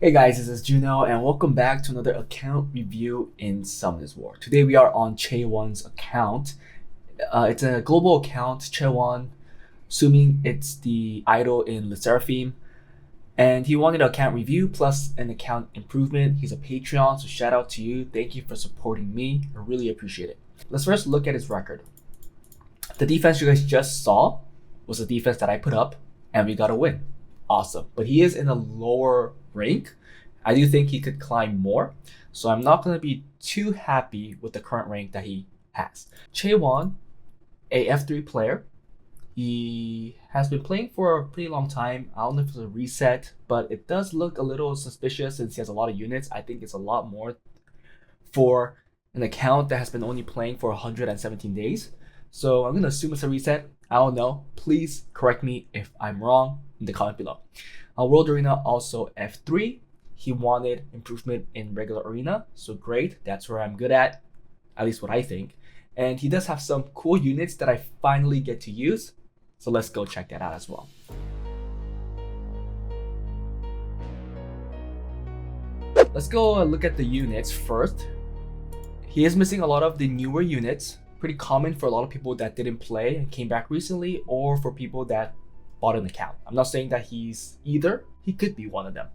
Hey guys, this is Juno and welcome back to another account review in Summoners War. Today we are on Chaewon's account. It's a global account, Chaewon, assuming it's the idol in Le Seraphim. And he wanted an account review plus an account improvement. He's a Patreon, so shout out to you. Thank you for supporting me. I really appreciate it. Let's first look at his record. The defense you guys just saw was the defense that I put up and we got a win. Awesome. But he is in a lower rank. I do think he could climb more. So I'm not going to be too happy with the current rank that he has. Chaewon, a F3 player. He has been playing for a pretty long time. I don't know if it's a reset, but it does look a little suspicious since he has a lot of units. I think it's a lot more for an account that has been only playing for 117 days. So I'm going to assume it's a reset. I don't know. Please correct me if I'm wrong in the comment below. World Arena also F3. He wanted improvement in regular arena. So great. That's where I'm good at least what I think. And he does have some cool units that I finally get to use. So let's go check that out as well. Let's go look at the units first. He is missing a lot of the newer units. Pretty common for a lot of people that didn't play and came back recently, or for people that bought an account. I'm not saying that he's either. He could be one of them.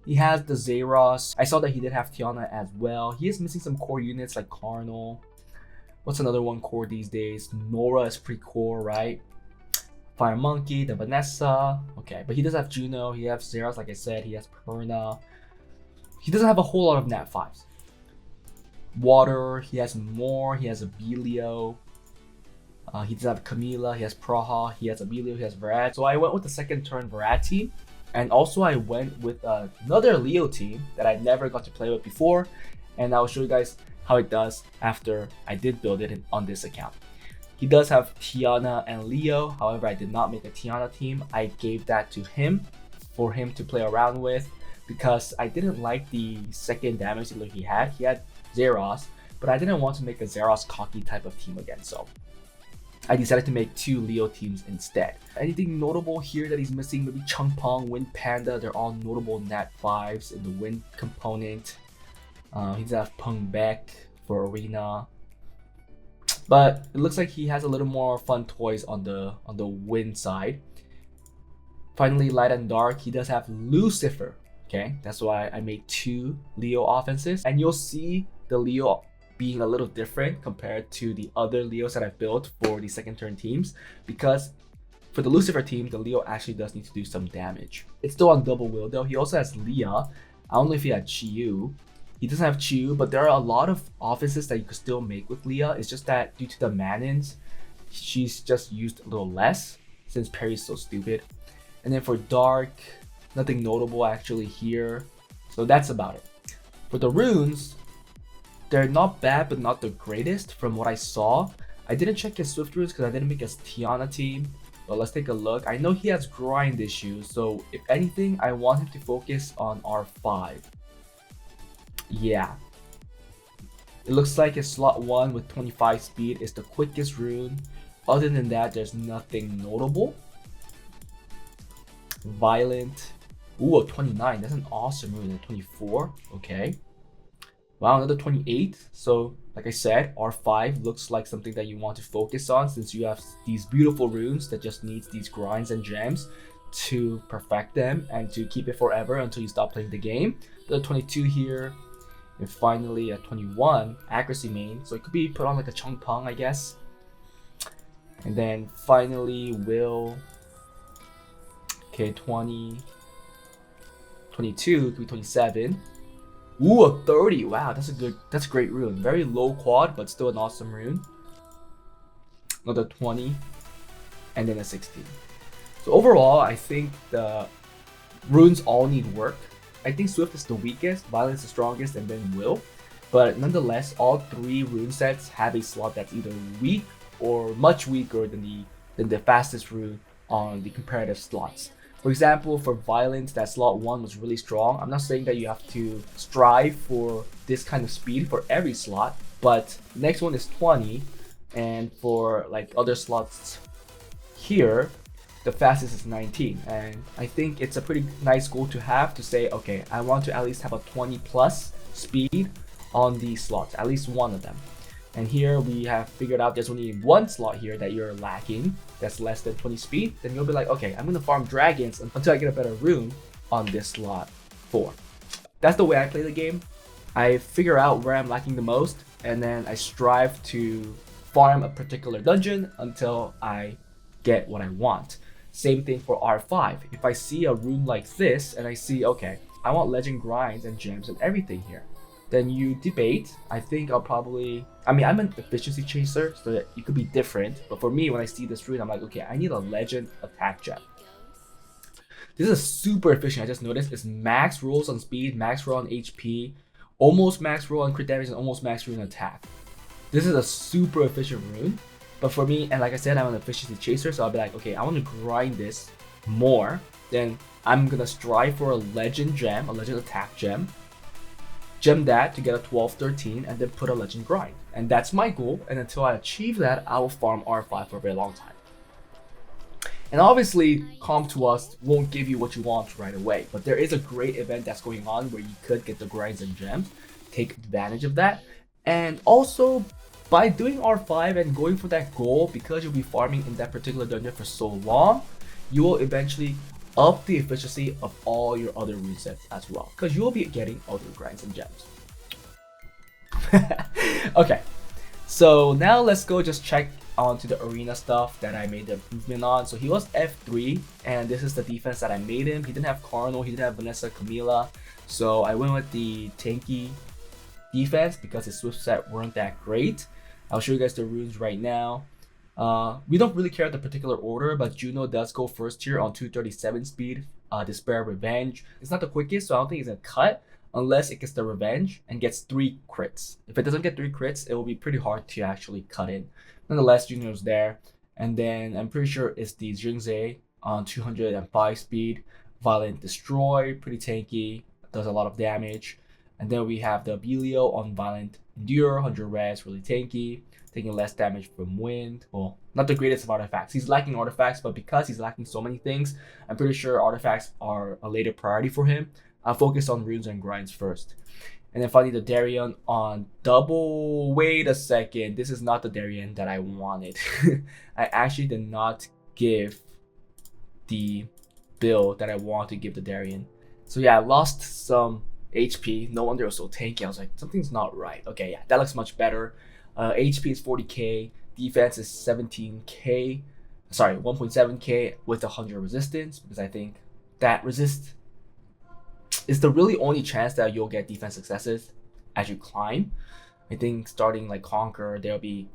He has the Zeros. I saw that he did have Tiana as well. He is missing some core units like Carnal. What's another one core these days? Nora is pretty core, right? Fire Monkey, the Vanessa. Okay, but he does have Juno. He has Zeros, like I said. He has Perna. He doesn't have a whole lot of Nat 5s. Water, he has more. He has Abilio. He does have Camila. He has Praha. He has Abilio. He has Varad. So I went with the second turn Varad team. And also I went with another Leo team that I never got to play with before. And I'll show you guys how it does after I did build it on this account. He does have Tiana and Leo. However, I did not make a Tiana team. I gave that to him for him to play around with because I didn't like the second damage dealer he had. He had Zeros, but I didn't want to make a Zeros cocky type of team again. So I decided to make two Leo teams instead. Anything notable here that he's missing? Maybe Chungpong, Wind Panda. They're all notable Nat 5s in the Wind component. He does have Peng Beck for Arena. But it looks like he has a little more fun toys on the Wind side. Finally, Light and Dark. He does have Lucifer. Okay, that's why I made two Leo offenses. And you'll see the Leo being a little different compared to the other Leos that I've built for the second turn teams, because for the Lucifer team, the Leo actually does need to do some damage. It's still on double wheel though. He also has Leah. I don't know if he had Chiyu. He doesn't have Chiyu, but there are a lot of offenses that you could still make with Leah. It's just that due to the Manins, she's just used a little less since Perry's so stupid. And then for Dark, nothing notable actually here. So that's about it. For the runes, they're not bad, but not the greatest from what I saw. I didn't check his Swift runes because I didn't make a Tiana team. But let's take a look. I know he has grind issues, so if anything, I want him to focus on R5. Yeah. It looks like his slot 1 with 25 speed is the quickest rune. Other than that, there's nothing notable. Violent. Ooh, a 29. That's an awesome rune. A 24. Okay. Wow, another 28. So, like I said, R5 looks like something that you want to focus on since you have these beautiful runes that just needs these grinds and gems to perfect them and to keep it forever until you stop playing the game. The 22 here. And finally, a 21. Accuracy main. So it could be put on like a Chungpong, I guess. And then finally, Will. Okay, 20. 22. Could be 27. Ooh, a 30. Wow, that's a great rune. Very low quad, but still an awesome rune. Another 20. And then a 16. So overall, I think the runes all need work. I think Swift is the weakest, Violence the strongest, and then Will. But nonetheless, all three rune sets have a slot that's either weak or much weaker than the fastest rune on the comparative slots. For example, for Violence, that slot 1 was really strong. I'm not saying that you have to strive for this kind of speed for every slot, but the next one is 20, and for like other slots here, the fastest is 19, and I think it's a pretty nice goal to have, to say, okay, I want to at least have a 20 plus speed on these slots, at least one of them. And here we have figured out there's only one slot here that you're lacking that's less than 20 speed. Then you'll be like, okay, I'm gonna farm dragons until I get a better rune on this slot 4. That's the way I play the game. I figure out where I'm lacking the most, and then I strive to farm a particular dungeon until I get what I want. Same thing for R5. If I see a rune like this and I see, okay, I want legend grinds and gems and everything here, then you debate. I think I'll probably, I'm an efficiency chaser, so that it could be different. But for me, when I see this rune, I'm like, okay, I need a legend attack gem. This is super efficient. I just noticed it's max rolls on speed, max roll on HP, almost max roll on crit damage, and almost max roll on attack. This is a super efficient rune. But for me, and like I said, I'm an efficiency chaser, so I'll be like, okay, I want to grind this more. Then I'm gonna strive for a legend gem, a legend attack gem. Gem that to get a 12, 13, and then put a legend grind. And that's my goal. And until I achieve that, I will farm R5 for a very long time. And obviously, Comp to Us won't give you what you want right away. But there is a great event that's going on where you could get the grinds and gems. Take advantage of that. And also, by doing R5 and going for that goal, because you'll be farming in that particular dungeon for so long, you will eventually up the efficiency of all your other rune sets as well, because you will be getting other grinds and gems. Okay, so now let's go just check onto the arena stuff that I made the improvement on. So he was F3, and this is the defense that I made him. He didn't have Cardinal, he didn't have Vanessa Camila, so I went with the tanky defense because his swift set weren't that great. I'll show you guys the runes right now. We don't really care the particular order, but Juno does go first here on 237 speed. Despair, Revenge. It's not the quickest, so I don't think it's gonna cut unless it gets the Revenge and gets 3 crits. If it doesn't get 3 crits, it will be pretty hard to actually cut in. Nonetheless, Juno's there. And then I'm pretty sure it's the Jingzhe on 205 speed. Violent Destroy, pretty tanky, does a lot of damage. And then we have the Abelio on Violent Endure, 100 res, really tanky, taking less damage from wind. Well, not the greatest of artifacts. He's lacking artifacts, but because he's lacking so many things, I'm pretty sure artifacts are a later priority for him. I'll focus on runes and grinds first. And then finally the Darien on double. Wait a second, this is not the Darien that I wanted. I actually did not give the build that I want to give the Darien. So yeah, I lost some HP. No wonder it was so tanky. I was like, something's not right. Okay, yeah, that looks much better. HP is 40k, defense is 17k, sorry, 1.7k with 100 resistance, because I think that resist is the really only chance that you'll get defense successes as you climb. I think starting like Conquer, there'll be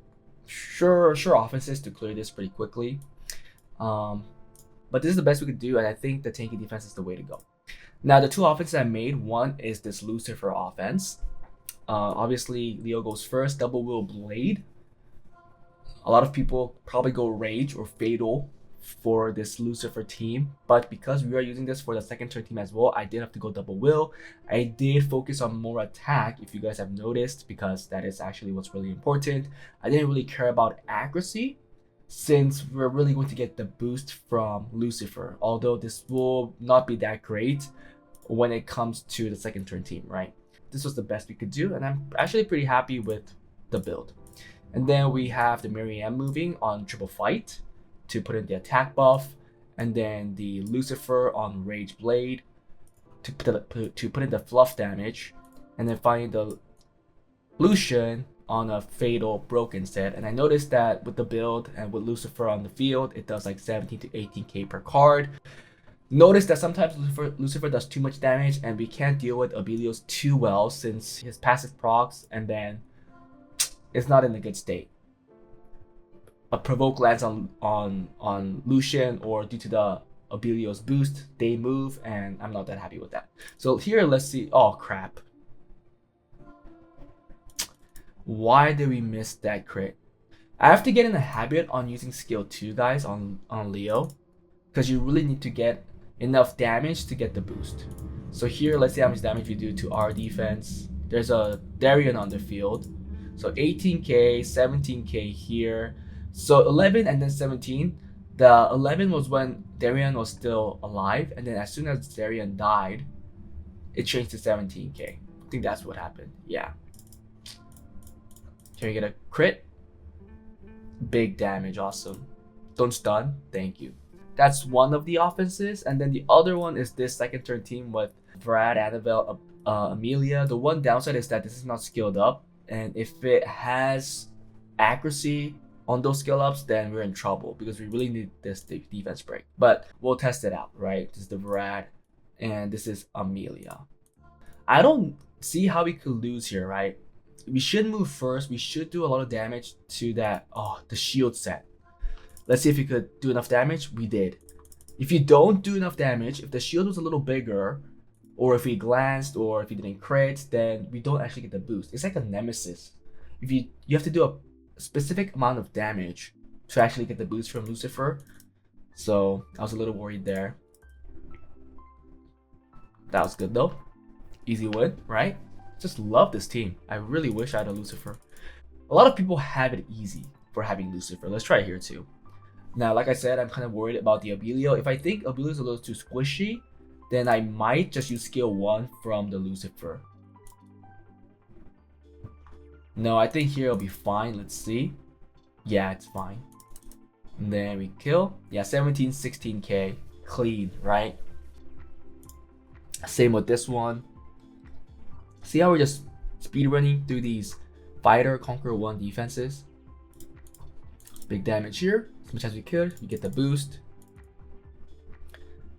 sure offenses to clear this pretty quickly. But this is the best we could do, and I think the tanky defense is the way to go. Now, the 2 offenses I made, one is this Lucifer offense. Obviously, Leo goes first, Double Wheel Blade. A lot of people probably go Rage or Fatal for this Lucifer team, but because we are using this for the second turn team as well, I did have to go Double Wheel. I did focus on more attack, if you guys have noticed, because that is actually what's really important. I didn't really care about accuracy, since we're really going to get the boost from Lucifer, although this will not be that great when it comes to the second turn team, right? This was the best we could do, and I'm actually pretty happy with the build. And then we have the Marianne moving on Triple Fight to put in the attack buff, and then the Lucifer on Rage Blade to put in the fluff damage, and then finally the Lucian on a Fatal Broken set. And I noticed that with the build and with Lucifer on the field, it does like 17 to 18k per card. Notice that sometimes Lucifer does too much damage, and we can't deal with Abelios too well since his passive procs, and then it's not in a good state. A provoke lands on Lucian, or due to the Abelios boost, they move, and I'm not that happy with that. So here, let's see. Oh crap. Why did we miss that crit? I have to get in the habit on using skill 2, guys, on Leo, because you really need to get enough damage to get the boost. So here, let's see how much damage we do to our defense. There's a Darien on the field, so 18k, 17k here, so 11 and then 17. The 11 was when Darian was still alive, and then as soon as Darian died, it changed to 17k. I think that's what happened. Yeah. Can we get a crit? Big damage, awesome. Don't stun, thank you. That's one of the offenses, and then the other one is this second turn team with Brad, Annabelle, Amelia. The one downside is that this is not skilled up, and if it has accuracy on those skill ups, then we're in trouble because we really need this defense break. But we'll test it out, right? This is the Brad, and this is Amelia. I don't see how we could lose here, right? We should move first. We should do a lot of damage to that. Oh, the shield set. Let's see if we could do enough damage. We did. If you don't do enough damage, if the shield was a little bigger, or if we glanced, or if we didn't crit, then we don't actually get the boost. It's like a nemesis. If you have to do a specific amount of damage to actually get the boost from Lucifer. So I was a little worried there. That was good though. Easy win, right? Just love this team. I really wish I had a Lucifer. A lot of people have it easy for having Lucifer. Let's try it here too. Now, like I said, I'm kind of worried about the Abilio. If I think Abilio is a little too squishy, then I might just use skill 1 from the Lucifer. No, I think here it'll be fine. Let's see. Yeah, it's fine. And then we kill. Yeah, 17, 16k. Clean, right? Same with this one. See how we're just speedrunning through these fighter conquer 1 defenses? Big damage here. As much as we could, we get the boost.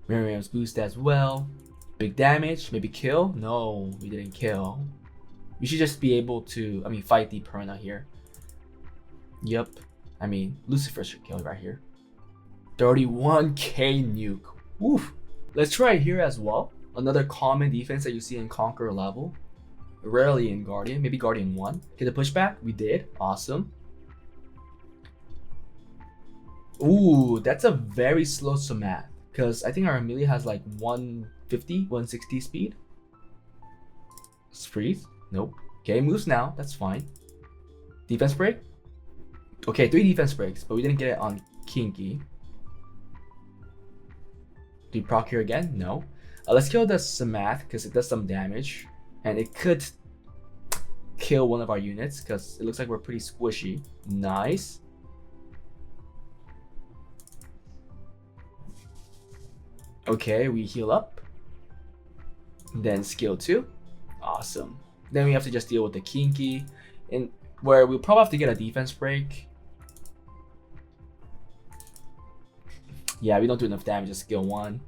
Miriam's boost as well. Big damage, maybe kill? No, we didn't kill. We should just be able to, fight the Perna here. Yep. Lucifer should kill right here. 31k nuke. Woof. Let's try it here as well. Another common defense that you see in Conqueror level. Rarely in Guardian, maybe Guardian 1. Get the pushback? We did. Awesome. Ooh, that's a very slow Samath. Because I think our Amelia has like 150, 160 speed. Let's freeze. Nope. Okay, moves now. That's fine. Defense break? Okay, 3 defense breaks, but we didn't get it on Kinky. Do we proc here again? No. Let's kill the Samath because it does some damage. And it could kill one of our units because it looks like we're pretty squishy. Nice. Okay, we heal up. Then skill 2. Awesome. Then we have to just deal with the Kinky, and where we'll probably have to get a defense break. Yeah, we don't do enough damage at skill 1.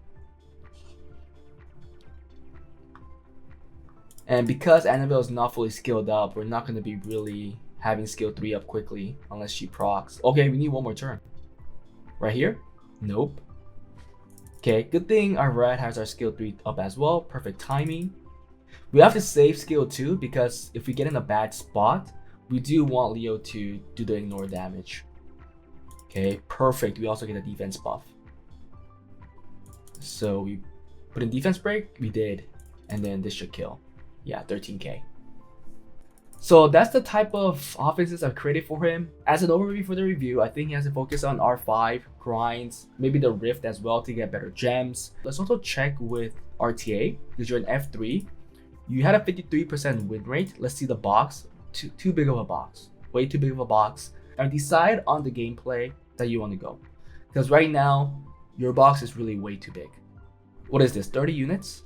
And because Annabelle is not fully skilled up, we're not going to be really having skill 3 up quickly unless she procs. Okay, we need one more turn. Right here? Nope. Okay, good thing our Red has our skill 3 up as well. Perfect timing. We have to save skill 2 because if we get in a bad spot, we do want Leo to do the ignore damage. Okay, perfect. We also get a defense buff. So we put in defense break. We did. And then this should kill. Yeah, 13k. So that's the type of offenses I've created for him. As an overview for the review, I think he has to focus on R5, grinds, maybe the Rift as well to get better gems. Let's also check with RTA, because you're an F3. You had a 53% win rate. Let's see the box. Too big of a box. Way too big of a box. And decide on the gameplay that you want to go. Because right now, your box is really way too big. What is this, 30 units?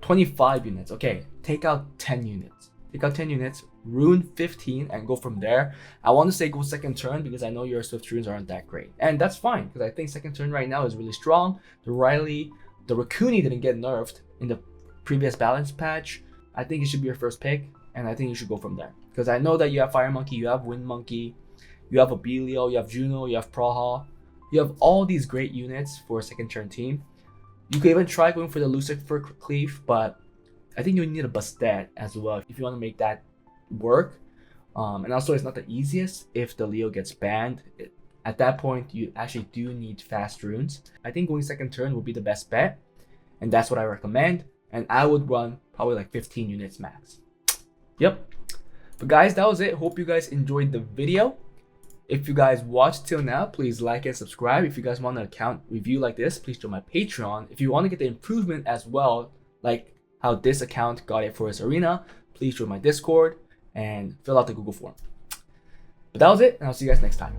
25 units. Okay, take out 10 units. Take out 10 units, rune 15, and go from there. I want to say go second turn because I know your Swift runes aren't that great. And that's fine, because I think second turn right now is really strong. The Riley, the Raccoony didn't get nerfed in the previous balance patch. I think it should be your first pick, and I think you should go from there. Because I know that you have Fire Monkey, you have Wind Monkey, you have Abilio, you have Juno, you have Praha. You have all these great units for a second turn team. You could even try going for the Lucifer Cleave, but I think you need a Bastet as well if you want to make that work. And also, it's not the easiest if the Leo gets banned. At that point, you actually do need fast runes. I think going second turn will be the best bet, and that's what I recommend. And I would run probably like 15 units max. Yep. But guys, that was it. Hope you guys enjoyed the video. If you guys watched till now, please like and subscribe. If you guys want an account review like this, please join my Patreon. If you want to get the improvement as well, like how this account got it for his arena, please join my Discord and fill out the Google form. But that was it, and I'll see you guys next time.